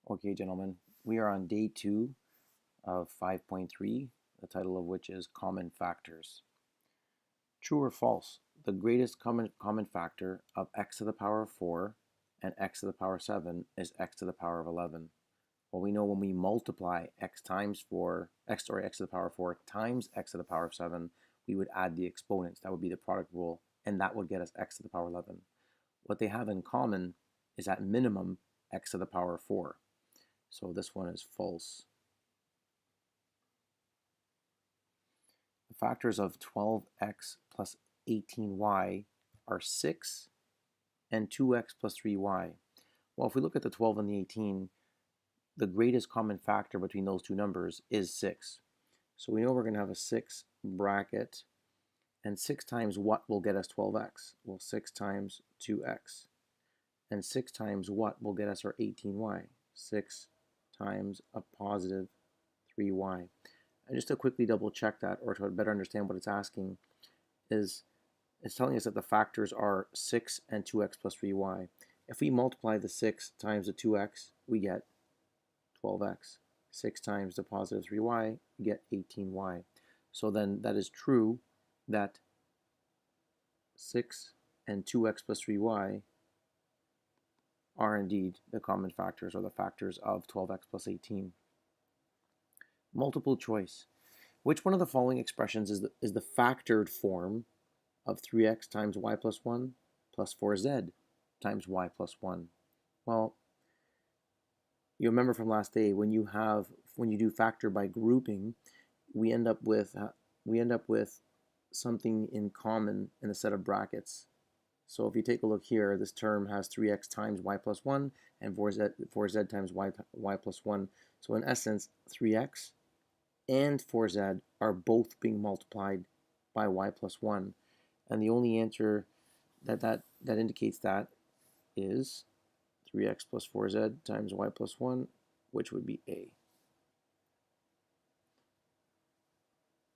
Okay, gentlemen, we are on day 2 of 5.3, the title of which is Common Factors. True or false? The greatest common factor of x to the power of 4 and x to the power of 7 is x to the power of 11. Well, we know when we multiply x to the power of 4 times x to the power of 7, we would add the exponents. That would be the product rule, and that would get us x to the power of 11. What they have in common is at minimum x to the power of 4. So this one is false. The factors of 12x plus 18y are 6 and 2x plus 3y. Well, if we look at the 12 and the 18, the greatest common factor between those two numbers is 6. So we know we're going to have a 6 bracket, and 6 times what will get us 12x? Well, 6 times 2x. And 6 times what will get us our 18y? 6 times a positive 3y. And just to quickly double check that, or to better understand what it's asking, is it's telling us that the factors are 6 and 2x plus 3y. If we multiply the 6 times the 2x, we get 12x. 6 times the positive 3y, we get 18y. So then that is true that 6 and 2x plus 3y are indeed the common factors, or the factors of 12x plus 18. Multiple choice. Which one of the following expressions is the factored form of 3x times y plus 1 plus 4z times y plus 1? Well, you remember from last day, when you do factor by grouping, we end up with something in common in the set of brackets. So if you take a look here, this term has 3x times y plus 1 and 4z times y plus 1. So in essence, 3x and 4z are both being multiplied by y plus 1. And the only answer that indicates that is 3x plus 4z times y plus 1, which would be A.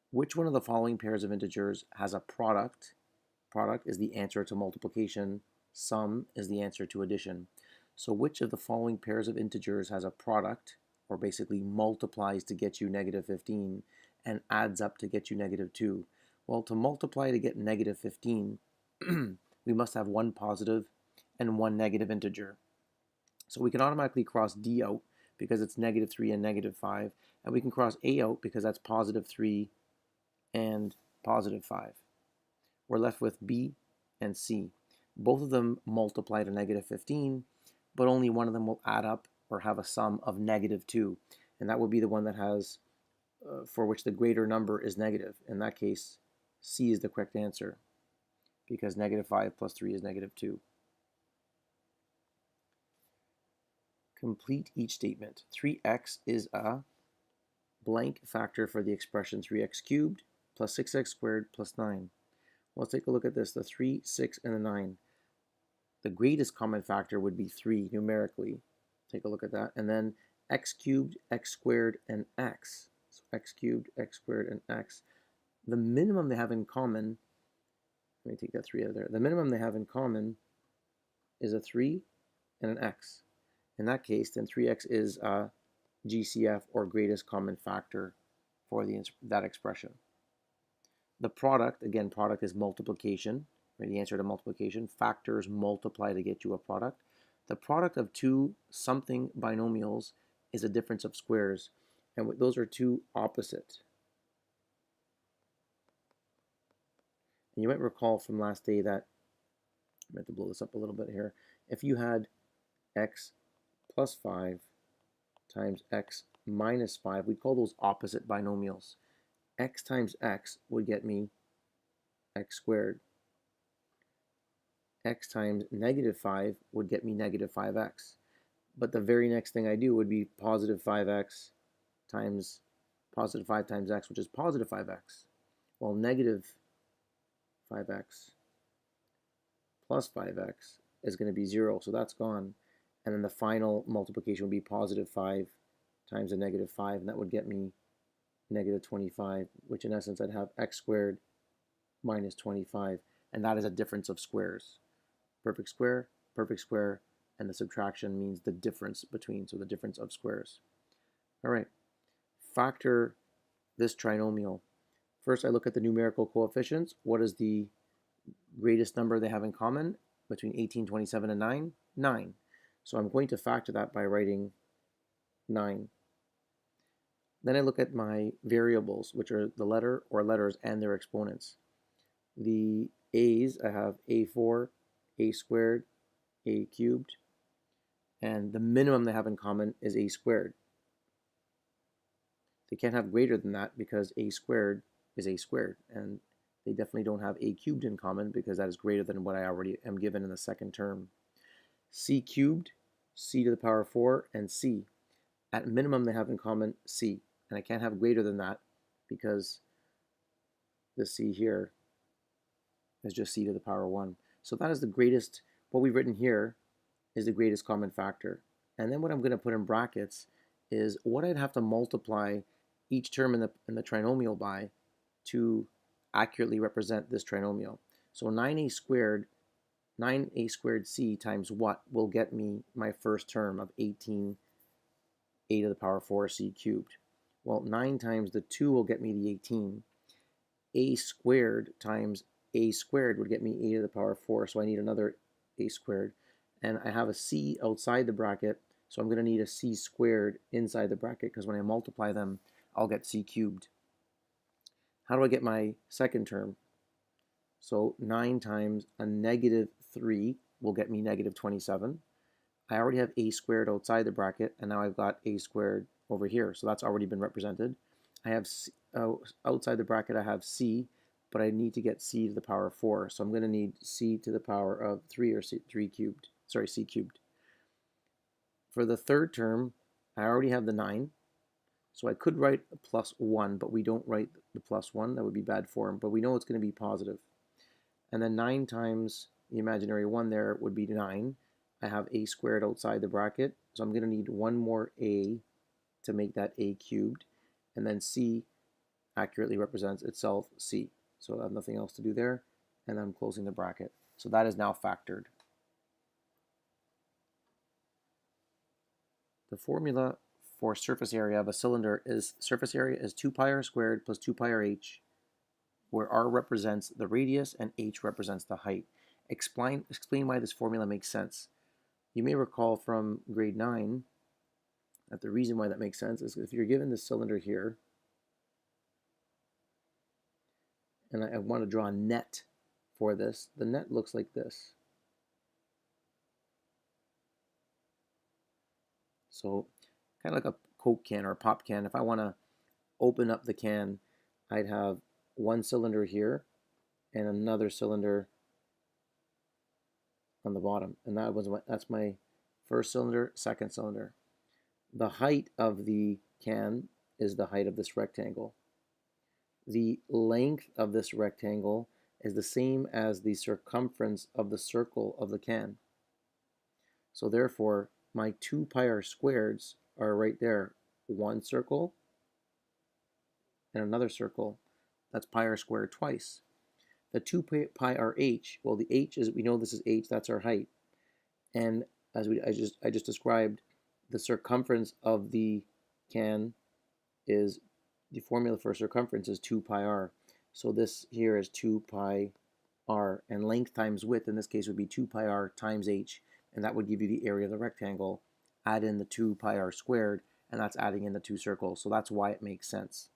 Which one of the following pairs of integers has a product? Product is the answer to multiplication. Sum is the answer to addition. So which of the following pairs of integers has a product, or basically multiplies to get you negative 15, and adds up to get you negative 2? Well, to multiply to get negative 15, we must have one positive and one negative integer. So we can automatically cross D out because it's negative 3 and negative 5, and we can cross A out because that's positive 3 and positive 5. We're left with B and C. Both of them multiply to negative 15, but only one of them will add up or have a sum of negative 2, and that would be the one that has, for which the greater number is negative. In that case, C is the correct answer, because negative 5 plus 3 is negative 2. Complete each statement. 3x is a blank factor for the expression 3x cubed plus 6x squared plus 9. Let's take a look at this, the 3, 6, and the 9. The greatest common factor would be 3 numerically. Take a look at that. And then x cubed, x squared, and x. So x cubed, x squared, and x. The minimum they have in common, let me take that 3 out of there. The minimum they have in common is a 3 and an x. In that case, then 3x is a GCF, or greatest common factor, for that expression. The product, again, product is multiplication, right? The answer to multiplication. Factors multiply to get you a product. The product of two something binomials is a difference of squares, and those are two opposite. And you might recall from last day that, I meant to blow this up a little bit here, if you had x plus 5 times x minus 5, we'd call those opposite binomials. X times x would get me x squared. X times negative 5 would get me negative 5x. But the very next thing I do would be positive 5x times positive 5 times x, which is positive 5x. Well, negative 5x plus 5x is going to be 0, so that's gone. And then the final multiplication would be positive 5 times a negative 5, and that would get me negative 25, which in essence I'd have x squared minus 25, and that is a difference of squares. Perfect square, and the subtraction means the difference between, so the difference of squares. All right, factor this trinomial. First, I look at the numerical coefficients. What is the greatest number they have in common between 18, 27, and 9? 9. So I'm going to factor that by writing 9. Then I look at my variables, which are the letter or letters and their exponents. The a's, I have a4, a squared, a cubed, and the minimum they have in common is a squared. They can't have greater than that because a squared is a squared, and they definitely don't have a cubed in common because that is greater than what I already am given in the second term. C cubed, c to the power 4, and c. At minimum, they have in common c, and I can't have greater than that because the c here is just c to the power 1. So that is the greatest, what we've written here is the greatest common factor. And then what I'm going to put in brackets is what I'd have to multiply each term in the trinomial by to accurately represent this trinomial. So 9a squared c times what will get me my first term of 18 a to the power 4 c cubed. Well, 9 times the 2 will get me the 18. A squared times a squared would get me a to the power 4, so I need another a squared. And I have a c outside the bracket, so I'm going to need a c squared inside the bracket because when I multiply them, I'll get c cubed. How do I get my second term? So 9 times a negative 3 will get me negative 27. I already have a squared outside the bracket, and now I've got a squared over here, so that's already been represented. I have outside the bracket, I have c, but I need to get c to the power 4, so I'm going to need c to the power of 3, or c cubed. For the third term, I already have the 9, so I could write a plus 1, but we don't write the plus 1. That would be bad form, but we know it's going to be positive. And then 9 times the imaginary 1 there would be 9. I have a squared outside the bracket, so I'm going to need one more a to make that a cubed, and then c accurately represents itself c. So I have nothing else to do there, and I'm closing the bracket. So that is now factored. The formula for surface area of a cylinder is surface area is 2 pi r squared plus 2 pi r h, where r represents the radius and h represents the height. Explain why this formula makes sense. You may recall from grade 9 that the reason why that makes sense is if you're given this cylinder here, and I want to draw a net for this, the net looks like this. So kind of like a Coke can or a pop can. If I want to open up the can, I'd have one cylinder here and another cylinder on the bottom, and that's my first cylinder, second cylinder. The height of the can is the height of this rectangle. The length of this rectangle is the same as the circumference of the circle of the can. So therefore, my 2 pi r squareds are right there. One circle and another circle. That's pi r squared twice. The 2 pi r h, well, the h is, we know this is h, that's our height. And as I just described, the circumference of the can is, the formula for circumference is 2 pi r. So this here is 2 pi r, and length times width in this case would be 2 pi r times h, and that would give you the area of the rectangle. Add in the 2 pi r squared, and that's adding in the two circles. So that's why it makes sense.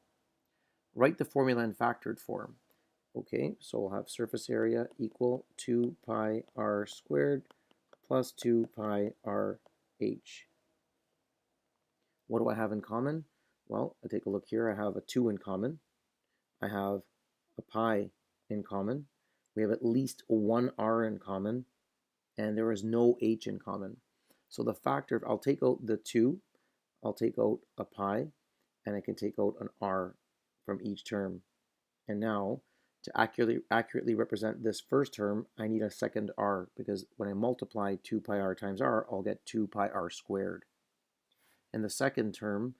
Write the formula in factored form. Okay, so we'll have surface area equal 2 pi r squared plus 2 pi r h. What do I have in common? Well, I take a look here. I have a 2 in common. I have a pi in common. We have at least one r in common, and there is no h in common. So the factor, I'll take out the 2, I'll take out a pi, and I can take out an r from each term. And now, to accurately represent this first term, I need a second r, because when I multiply 2 pi r times r, I'll get 2 pi r squared. In the second term,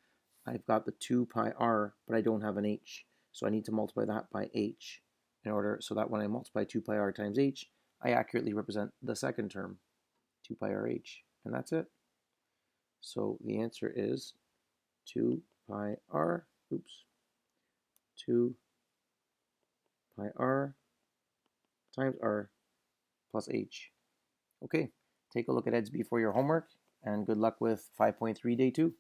I've got the 2 pi r, but I don't have an h. So I need to multiply that by h in order so that when I multiply 2 pi r times h, I accurately represent the second term, 2 pi r h. And that's it. So the answer is 2 pi r, 2 pi r times r plus h. Okay, take a look at EDSB for your homework, and good luck with 5.3 day 2.